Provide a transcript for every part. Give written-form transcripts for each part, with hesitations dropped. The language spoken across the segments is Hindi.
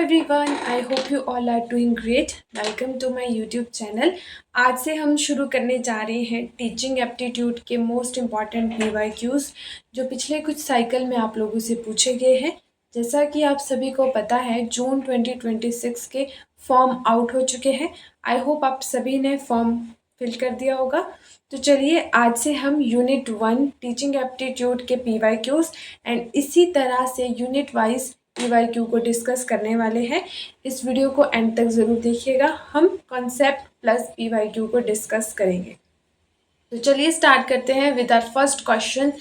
Everyone, I hope you all are doing great. Welcome to my YouTube channel. आज से हम शुरू करने जा रहे हैं टीचिंग एप्टीट्यूड के मोस्ट इम्पॉर्टेंट पीवाईक्यूज जो पिछले कुछ साइकिल में आप लोगों से पूछे गए हैं। जैसा कि आप सभी को पता है, जून 2026 के फॉर्म आउट हो चुके हैं। आई होप आप सभी ने फॉर्म फिल कर दिया होगा। तो चलिए आज से हम यूनिट 1 टीचिंग एप्टीट्यूड के पीवाईक्यूज एंड इसी तरह से यूनिट वाइज पीवाईक्यू को डिस्कस करने वाले हैं। इस वीडियो को एंड तक ज़रूर देखिएगा। हम कॉन्सेप्ट प्लस पीवाईक्यू को डिस्कस करेंगे। तो चलिए स्टार्ट करते हैं with our first question,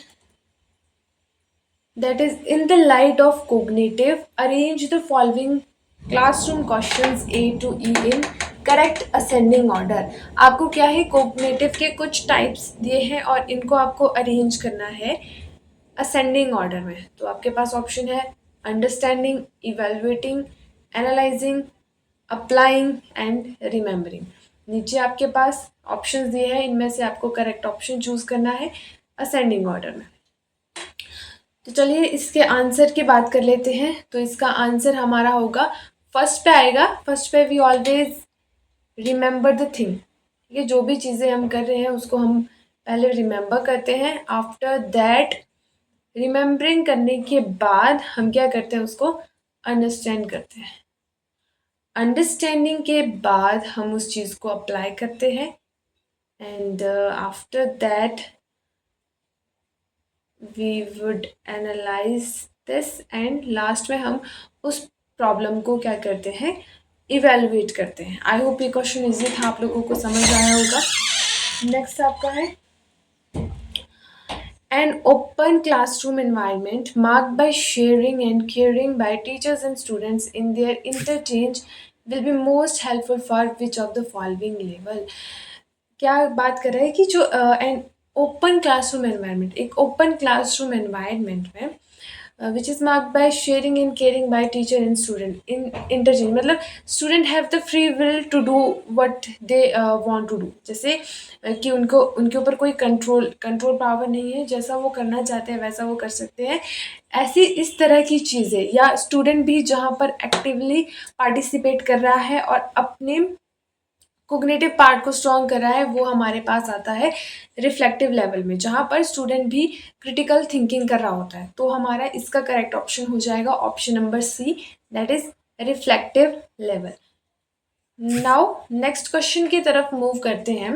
that is, in the light of cognitive, arrange the following classroom questions A to E in correct ascending order। आपको क्या है, कोग्नेटिव के कुछ टाइप्स दिए हैं और इनको आपको अरेंज करना है असेंडिंग ऑर्डर में। तो आपके पास ऑप्शन है understanding, evaluating, analysing, applying and remembering. नीचे आपके पास ऑप्शंस दिए हैं, इनमें से आपको करेक्ट ऑप्शन चूज करना है असेंडिंग ऑर्डर में। तो चलिए इसके आंसर की बात कर लेते हैं। तो इसका आंसर हमारा होगा, फर्स्ट पे आएगा। फर्स्ट पे we always remember the thing. ठीक है, जो भी चीज़ें हम कर रहे हैं उसको हम पहले रिमेंबर करते हैं। आफ्टर दैट, रिमेंबरिंग करने के बाद हम क्या करते हैं, उसको अंडरस्टैंड करते हैं। अंडरस्टैंडिंग के बाद हम उस चीज़ को अप्लाई करते हैं and after that we would analyse this and last में हम उस प्रॉब्लम को क्या करते हैं, इवेलुएट करते हैं। आई होप ये क्वेश्चन इजी था, आप लोगों को समझ आया होगा। नेक्स्ट आपका है, an open classroom environment marked by sharing and caring by teachers and students in their interchange will be most helpful for which of the following level। क्या बात कर रहा है कि जो एन ओपन क्लासरूम एनवायरनमेंट, एक ओपन क्लासरूम एनवायरनमेंट में which is marked by sharing and caring by teacher and student in interchange, मतलब student have the free will to do what they want to do. जैसे कि उनको उनके ऊपर कोई कंट्रोल पावर नहीं है, जैसा वो करना चाहते हैं वैसा वो कर सकते हैं। ऐसी इस तरह की चीज़ें, या स्टूडेंट भी जहाँ पर एक्टिवली पार्टिसिपेट कर रहा है और अपने कोग्निटिव पार्ट को स्ट्रॉन्ग कर रहा है, वो हमारे पास आता है रिफ्लेक्टिव लेवल में, जहाँ पर स्टूडेंट भी क्रिटिकल थिंकिंग कर रहा होता है। तो हमारा इसका करेक्ट ऑप्शन हो जाएगा option number C, that is reflective level. Now next question की तरफ मूव करते हैं।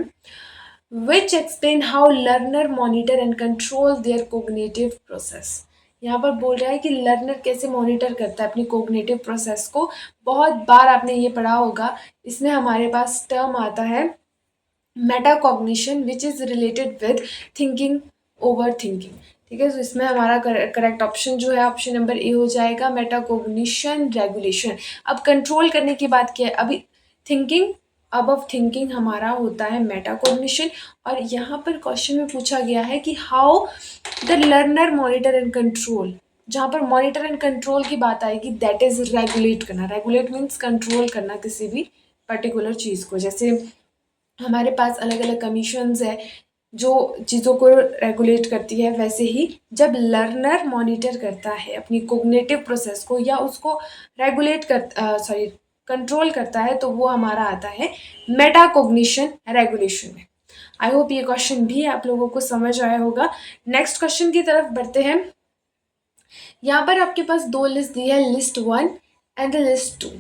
Which explain how learner monitor and control their cognitive process. यहाँ पर बोल रहा है कि लर्नर कैसे मॉनिटर करता है अपनी कोग्निटिव प्रोसेस को। बहुत बार आपने ये पढ़ा होगा, इसमें हमारे पास टर्म आता है metacognition which is related with thinking over thinking. ठीक है, तो इसमें हमारा करेक्ट ऑप्शन जो है ऑप्शन नंबर ए हो जाएगा, मेटाकॉग्निशन रेगुलेशन। अब कंट्रोल करने की बात की है, अभी थिंकिंग अबव थिंकिंग हमारा होता है मेटाकॉग्निशन। और यहाँ पर क्वेश्चन में पूछा गया है कि how the learner monitor and control, जहाँ पर मॉनिटर एंड कंट्रोल की बात आएगी दैट इज रेगुलेट करना। रेगुलेट मीन्स कंट्रोल करना किसी भी पर्टिकुलर चीज़ को। जैसे हमारे पास अलग अलग कमीशंस है जो चीज़ों को रेगुलेट करती है, वैसे ही जब लर्नर मॉनिटर करता है अपनी कोग्निटिव प्रोसेस को या उसको रेगुलेट कंट्रोल करता है, तो वो हमारा आता है मेटाकॉग्निशन रेगुलेशन में। आई होप ये क्वेश्चन भी आप लोगों को समझ आया होगा। नेक्स्ट क्वेश्चन की तरफ बढ़ते हैं। यहाँ पर आपके पास दो लिस्ट दी है, लिस्ट 1 एंड लिस्ट 2।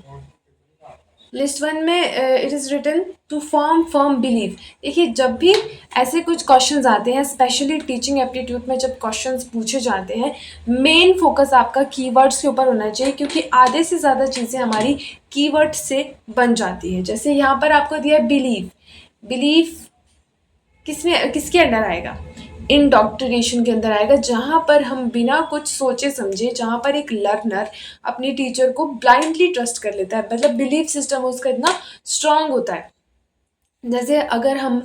लिस्ट 1 में it is written to form firm belief. देखिए, जब भी ऐसे कुछ क्वेश्चंस आते हैं, स्पेशली टीचिंग एप्टीट्यूड में जब क्वेश्चंस पूछे जाते हैं, मेन फोकस आपका कीवर्ड्स के ऊपर होना चाहिए, क्योंकि आधे से ज़्यादा चीज़ें हमारी कीवर्ड से बन जाती है। जैसे यहाँ पर आपको दिया है बिलीव। बिलीव किसके अंडर आएगा, इंडोक्ट्रिनेशन के अंदर आएगा, जहाँ पर हम बिना कुछ सोचे समझे, जहाँ पर एक लर्नर अपनी टीचर को ब्लाइंडली ट्रस्ट कर लेता है, मतलब बिलीफ सिस्टम उसका इतना स्ट्रांग होता है। जैसे अगर हम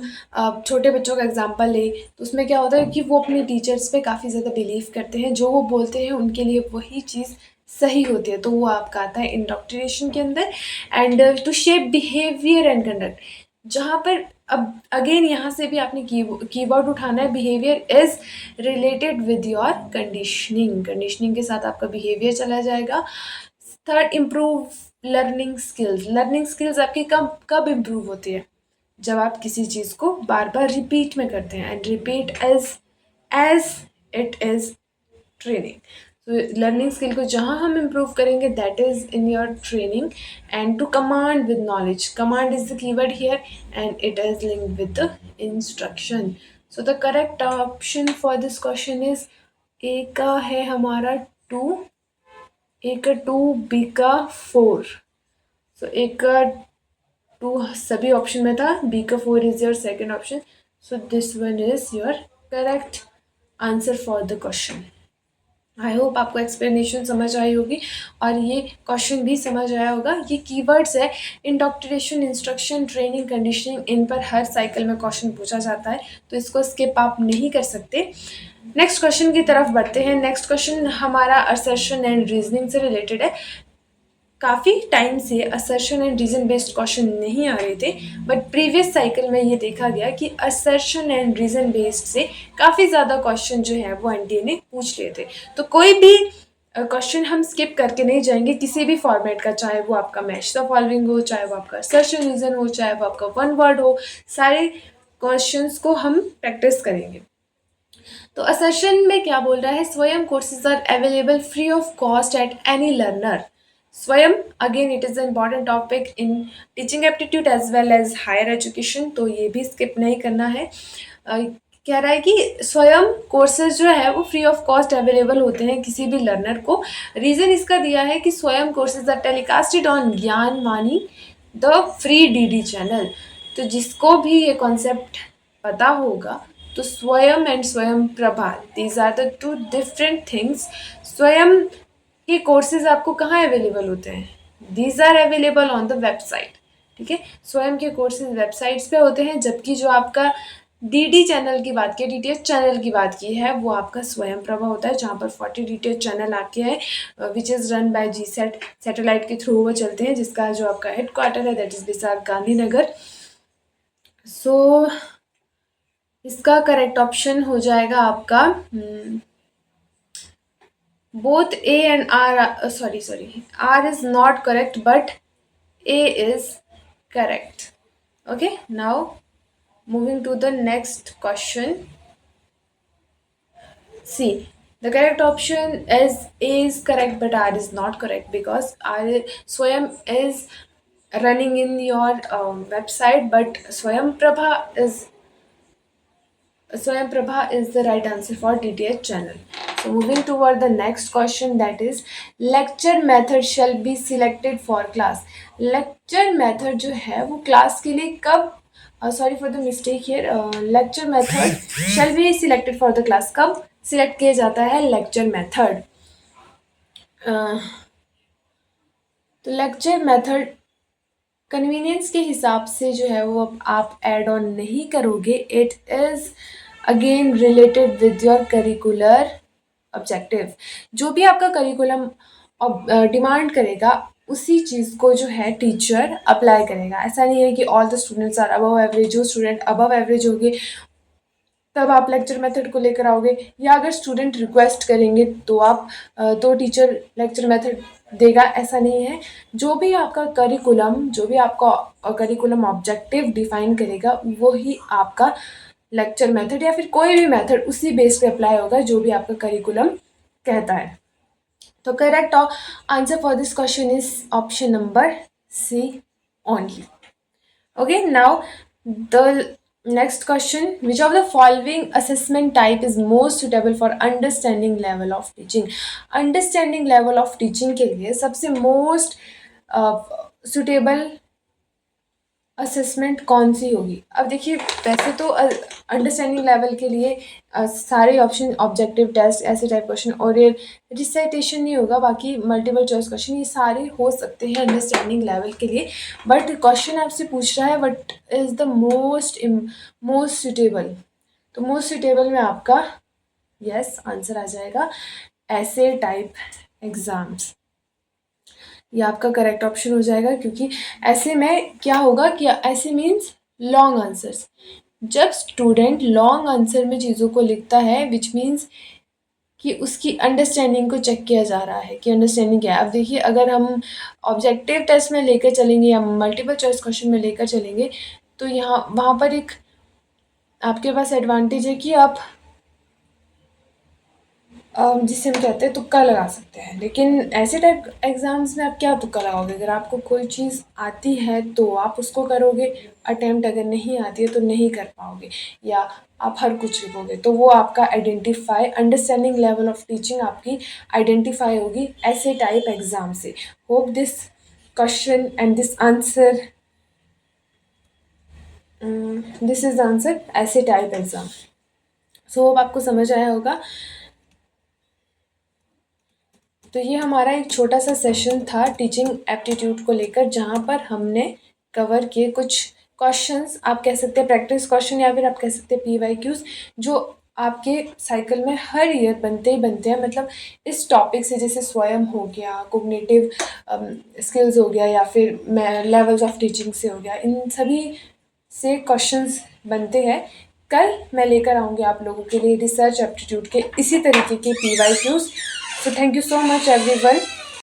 छोटे बच्चों का एग्जांपल ले, तो उसमें क्या होता है कि वो अपने टीचर्स पे काफ़ी ज़्यादा बिलीव करते हैं, जो वो बोलते हैं उनके लिए वही चीज़ सही होती है। तो वो आपका आता है इंडोक्ट्रिनेशन के अंदर। And to shape behaviour and conduct, जहाँ पर अब अगेन यहाँ से भी आपने कीवर्ड उठाना है, behaviour is related with your conditioning. Conditioning के साथ आपका बिहेवियर चला जाएगा। Third, improve learning skills. Learning skills आपकी कब कब इम्प्रूव होती है? जब आप किसी चीज़ को बार बार रिपीट में करते हैं, and repeat as it is training. तो लर्निंग स्किल को जहाँ हम इम्प्रूव करेंगे, that is in your training. And to command with knowledge, command is the keyword here, and it is linked with the instruction. So the correct option for this question is, A का है हमारा 2, ए का 2, बी का 4। सो ए का 2 सभी ऑप्शन में था, बी का 4 is your second option. So this one is your correct answer for the question. I hope आपको एक्सप्लेनेशन समझ आई होगी और ये क्वेश्चन भी समझ आया होगा। ये कीवर्ड्स है, इंडोक्ट्रिनेशन, इंस्ट्रक्शन, ट्रेनिंग, कंडीशनिंग, इन पर हर साइकिल में क्वेश्चन पूछा जाता है, तो इसको स्किप आप नहीं कर सकते। नेक्स्ट क्वेश्चन की तरफ बढ़ते हैं। नेक्स्ट क्वेश्चन हमारा असर्शन एंड रीजनिंग से रिलेटेड है। काफ़ी टाइम से assertion and reason based question नहीं आ रहे थे, बट प्रीवियस साइकिल में ये देखा गया कि असर्शन एंड रीजन बेस्ड से काफ़ी ज़्यादा क्वेश्चन जो है वो एनटीए ने पूछ लिए थे। तो कोई भी क्वेश्चन हम स्किप करके नहीं जाएंगे किसी भी फॉर्मेट का, चाहे वो आपका मैच द फॉलोइंग हो, चाहे वो आपका असर्शन रीजन हो, चाहे वो आपका वन वर्ड हो, सारे क्वेश्चंस को हम प्रैक्टिस करेंगे। तो असर्शन में क्या बोल रहा है, Swayam courses are available free of cost at any learner. Swayam, again it is a important topic in teaching aptitude as well as higher education, तो ये भी स्किप नहीं करना है। कह रहा है कि स्वयं कोर्सेज जो है वो फ्री ऑफ कॉस्ट अवेलेबल होते हैं किसी भी लर्नर को। रीज़न इसका दिया है कि स्वयं कोर्सेज आर टेलीकास्टेड ऑन ज्ञान वाणी, द फ्री डीडी चैनल। तो जिसको भी ये कॉन्सेप्ट पता होगा, तो Swayam and Swayam Prabha, these are the two different things. Swayam के कोर्सेज आपको कहाँ अवेलेबल होते हैं? These are available on the website. ठीक है, स्वयं के कोर्सेज वेबसाइट्स पे होते हैं, जबकि जो आपका डीडी चैनल की बात की, डीटीएच चैनल की बात की है, वो आपका स्वयं प्रभा होता है, जहाँ पर 40 डीटीएच चैनल आपके हैं, which is run by GSAT satellite के थ्रू वो चलते हैं, जिसका जो आपका हेड क्वार्टर है दैट इज़ बिसार गांधीनगर। सो इसका करेक्ट ऑप्शन हो जाएगा आपका both A and R sorry, R is not correct, but A is correct. Okay, now moving to the next question. See, the correct option is A is correct, but R is not correct, because Swayam is running in your website, but Swayam Prabha is the right answer for DTH channel. So moving toward the next question, that is, lecture method shall be selected for class. Lecture method जो है वो class के लिए कब, sorry for the mistake here, lecture method shall be selected for the class, कब select किया जाता है lecture method? तो lecture method कन्वीनियंस के हिसाब से जो है वो आप ऐड ऑन नहीं करोगे। It is again related with your curricular objective. जो भी आपका करिकुलम डिमांड करेगा, उसी चीज़ को जो है टीचर अप्लाई करेगा। ऐसा नहीं है कि all the students are above average, जो स्टूडेंट अबव एवरेज होंगे तब आप लेक्चर मेथड को लेकर आओगे, या अगर स्टूडेंट रिक्वेस्ट करेंगे तो आप तो टीचर लेक्चर मेथड देगा, ऐसा नहीं है। जो भी आपका करिकुलम ऑब्जेक्टिव डिफाइन करेगा, वो ही आपका लेक्चर मेथड या फिर कोई भी मेथड उसी बेस पे अप्लाई होगा जो भी आपका करिकुलम कहता है। तो correct answer for this question is option number C only. Okay, now the next question, which of the following assessment type is most suitable for understanding level of teaching? Understanding level of teaching के लिए सबसे most suitable असेसमेंट कौन सी होगी? अब देखिए, वैसे तो अंडरस्टैंडिंग लेवल के लिए सारे ऑप्शन ऑब्जेक्टिव टेस्ट ऐसे टाइप क्वेश्चन, और ये रिसाइटेशन नहीं होगा, बाकी मल्टीपल चॉइस क्वेश्चन ये सारे हो सकते हैं अंडरस्टैंडिंग लेवल के लिए। बट क्वेश्चन आपसे पूछ रहा है what is the most suitable, तो मोस्ट सुटेबल में आपका यस आंसर आ जाएगा ऐसे टाइप एग्ज़ाम्स। ये आपका करेक्ट ऑप्शन हो जाएगा, क्योंकि ऐसे में क्या होगा कि ऐसे मीन्स लॉन्ग आंसर्स। जब स्टूडेंट लॉन्ग आंसर में चीज़ों को लिखता है, विच मीन्स कि उसकी अंडरस्टैंडिंग को चेक किया जा रहा है कि अंडरस्टैंडिंग क्या है। अब देखिए, अगर हम ऑब्जेक्टिव टेस्ट में लेकर चलेंगे या मल्टीपल चॉइस क्वेश्चन में लेकर चलेंगे, तो यहाँ वहाँ पर एक आपके पास एडवांटेज है कि आप जिसे हम कहते हैं तुक्का लगा सकते हैं। लेकिन ऐसे टाइप एग्ज़ाम्स में आप क्या तुक्का लगाओगे? अगर आपको कोई चीज़ आती है तो आप उसको करोगे, अटेम्प्ट अगर नहीं आती है तो नहीं कर पाओगे, या आप हर कुछ लिखोगे। तो वो आपका identify understanding level of teaching आपकी आइडेंटिफाई होगी ऐसे टाइप एग्ज़ाम से। Hope this question and this answer this is the answer ऐसे टाइप एग्ज़ाम। सो होप आपको समझ आया होगा। तो ये हमारा एक छोटा सा सेशन था टीचिंग एप्टीट्यूड को लेकर, जहाँ पर हमने कवर किए कुछ क्वेश्चंस, आप कह सकते हैं प्रैक्टिस क्वेश्चन या फिर आप कह सकते हैं PYQs, जो आपके साइकिल में हर ईयर बनते ही बनते हैं। मतलब इस टॉपिक से, जैसे स्वयं हो गया, कोग्निटिव स्किल्स हो गया, या फिर लेवल्स ऑफ टीचिंग से हो गया, इन सभी से क्वेश्चंस बनते हैं। कल मैं लेकर आऊँगी आप लोगों के लिए रिसर्च एप्टीट्यूड के इसी तरीके के PYQs। So thank you so much everyone.